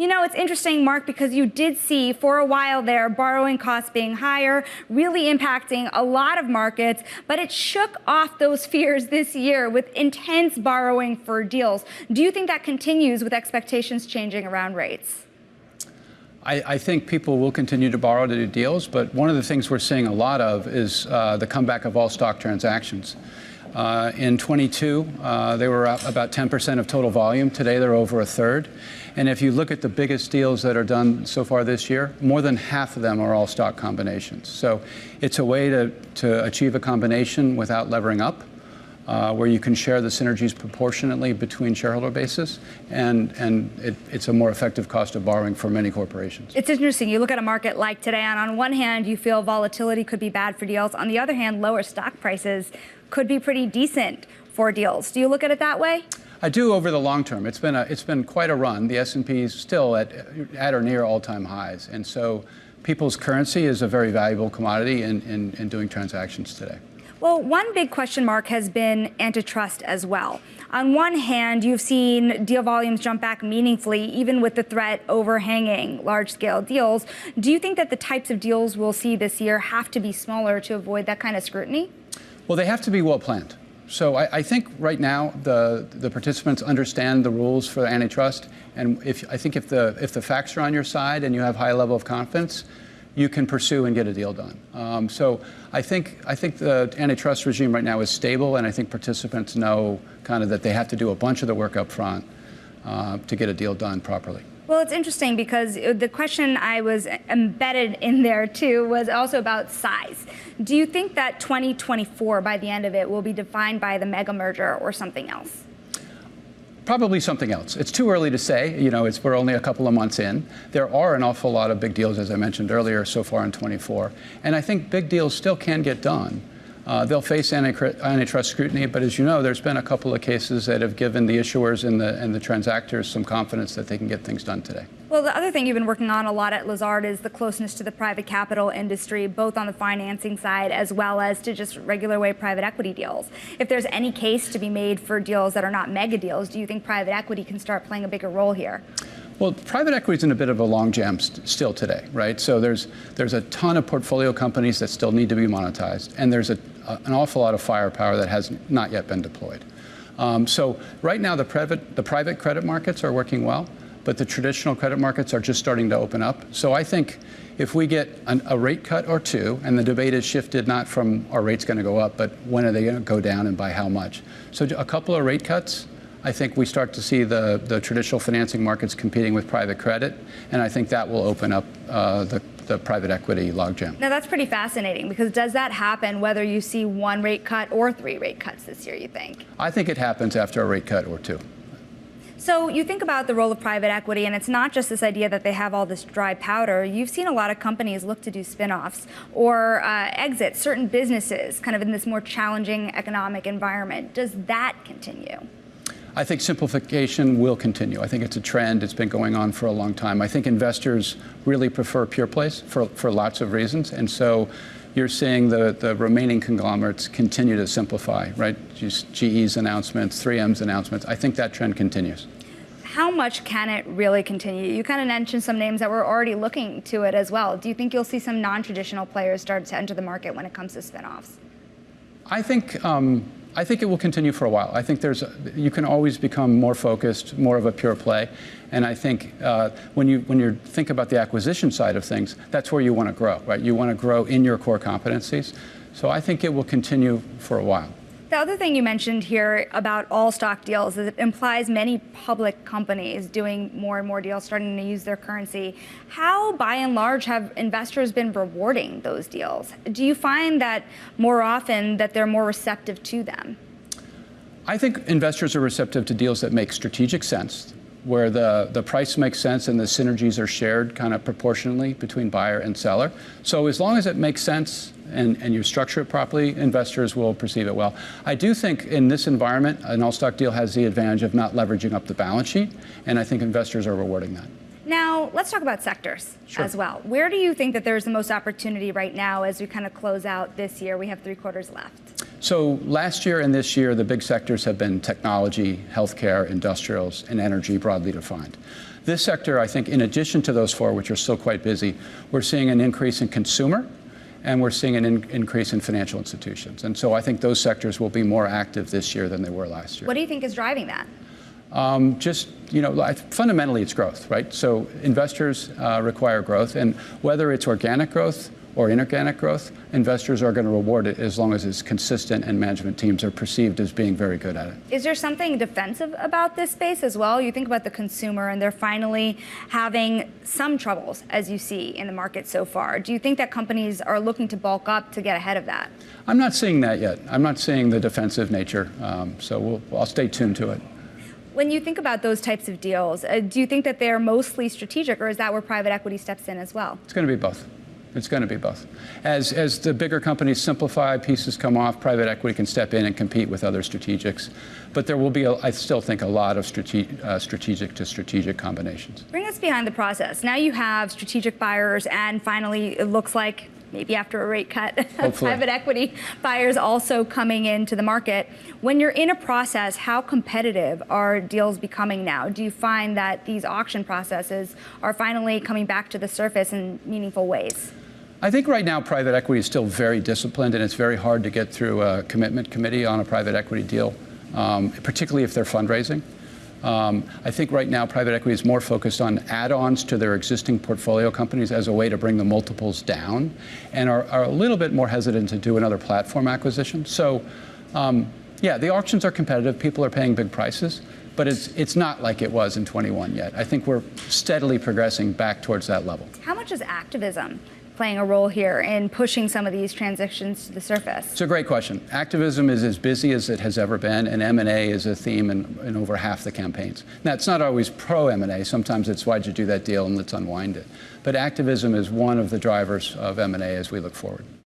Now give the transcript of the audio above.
You know, it's interesting, Mark, because you did see for a while there borrowing costs being higher, really impacting a lot of markets, but it shook off those fears this year with intense borrowing for deals. Do you think that continues with expectations changing around rates? I think people will continue to borrow to do deals, but one of the things we're seeing a lot of is the comeback of all stock transactions. In 22, they were about 10% of total volume. Today, they're over a third. And if you look at the biggest deals that are done so far this year, more than half of them are all stock combinations. So it's a way to achieve a combination without levering up, where you can share the synergies proportionately between shareholder bases, and it's a more effective cost of borrowing for many corporations. It's interesting. You look at a market like today, and on one hand, you feel volatility could be bad for deals. On the other hand, lower stock prices could be pretty decent for deals. Do you look at it that way? I do over the long term. It's been quite a run. The S&P is still at or near all-time highs, and so people's currency is a very valuable commodity in doing transactions today. Well, one big question mark has been antitrust as well. On one hand, you've seen deal volumes jump back meaningfully, even with the threat overhanging large-scale deals. Do you think that the types of deals we'll see this year have to be smaller to avoid that kind of scrutiny? Well, they have to be well planned. So I think right now the participants understand the rules for antitrust, and I think if the facts are on your side and you have high level of confidence, you can pursue and get a deal done. So I think the antitrust regime right now is stable, and I think participants know kind of that they have to do a bunch of the work up front to get a deal done properly. Well, it's interesting because the question I was embedded in there, too, was also about size. Do you think that 2024, by the end of it, will be defined by the mega merger or something else? Probably something else. It's too early to say. You know, we're only a couple of months in. There are an awful lot of big deals, as I mentioned earlier, so far in 24. And I think big deals still can get done. They'll face antitrust scrutiny, but as you know, there's been a couple of cases that have given the issuers and the transactors some confidence that they can get things done today. Well, the other thing you've been working on a lot at Lazard is the closeness to the private capital industry, both on the financing side as well as to just regular way private equity deals. If there's any case to be made for deals that are not mega deals, do you think private equity can start playing a bigger role here? Well, private equity is in a bit of a logjam still today, right? So there's a ton of portfolio companies that still need to be monetized, and there's an awful lot of firepower that has not yet been deployed. So right now, the private credit markets are working well, but the traditional credit markets are just starting to open up. So I think if we get a rate cut or two, and the debate is shifted not from are rates going to go up, but when are they going to go down and by how much? So a couple of rate cuts, I think we start to see the traditional financing markets competing with private credit, and I think that will open up the private equity logjam. Now, that's pretty fascinating, because does that happen whether you see one rate cut or 3 rate cuts this year, you think? I think it happens after a rate cut or two. So you think about the role of private equity, and it's not just this idea that they have all this dry powder. You've seen a lot of companies look to do spinoffs or exit certain businesses kind of in this more challenging economic environment. Does that continue? I think simplification will continue. I think it's a trend. It's been going on for a long time. I think investors really prefer pure plays for lots of reasons. And so you're seeing the remaining conglomerates continue to simplify, right? GE's announcements, 3M's announcements. I think that trend continues. How much can it really continue? You kind of mentioned some names that were already looking to it as well. Do you think you'll see some non-traditional players start to enter the market when it comes to spinoffs? I think it will continue for a while. I think you can always become more focused, more of a pure play. And I think when you think about the acquisition side of things, that's where you want to grow, right? You want to grow in your core competencies. So I think it will continue for a while. The other thing you mentioned here about all stock deals is it implies many public companies doing more and more deals, starting to use their currency. How, by and large, have investors been rewarding those deals? Do you find that more often that they're more receptive to them? I think investors are receptive to deals that make strategic sense, where the price makes sense and the synergies are shared kind of proportionally between buyer and seller. So as long as it makes sense and you structure it properly, investors will perceive it well. I do think in this environment, an all-stock deal has the advantage of not leveraging up the balance sheet, and I think investors are rewarding that. Now, let's talk about sectors as well. Where do you think that there's the most opportunity right now as we kind of close out this year? We have 3 quarters left. So last year and this year, the big sectors have been technology, healthcare, industrials, and energy broadly defined. This sector, I think, in addition to those four, which are still quite busy, we're seeing an increase in consumer, and we're seeing an increase in financial institutions. And so I think those sectors will be more active this year than they were last year. What do you think is driving that? Fundamentally, it's growth, right? So investors require growth, and whether it's organic growth or inorganic growth, investors are going to reward it as long as it's consistent and management teams are perceived as being very good at it. Is there something defensive about this space as well? You think about the consumer, and they're finally having some troubles, as you see in the market so far. Do you think that companies are looking to bulk up to get ahead of that? I'm not seeing that yet. I'm not seeing the defensive nature, so I'll stay tuned to it. When you think about those types of deals, do you think that they're mostly strategic, or is that where private equity steps in as well? It's going to be both. It's going to be both. As the bigger companies simplify, pieces come off, private equity can step in and compete with other strategics. But there will be, I still think, a lot of strategic to strategic combinations. Bring us behind the process. Now you have strategic buyers, and finally, it looks like maybe after a rate cut, private equity buyers also coming into the market. When you're in a process, how competitive are deals becoming now? Do you find that these auction processes are finally coming back to the surface in meaningful ways? I think right now private equity is still very disciplined, and it's very hard to get through a commitment committee on a private equity deal, particularly if they're fundraising. I think right now private equity is more focused on add-ons to their existing portfolio companies as a way to bring the multiples down, and are a little bit more hesitant to do another platform acquisition. So, yeah, the auctions are competitive. People are paying big prices, but it's not like it was in 21 yet. I think we're steadily progressing back towards that level. How much is activism playing a role here in pushing some of these transitions to the surface? It's a great question. Activism is as busy as it has ever been, and M&A is a theme in over half the campaigns. Now, it's not always pro-M&A. Sometimes it's why'd you do that deal and let's unwind it. But activism is one of the drivers of M&A as we look forward.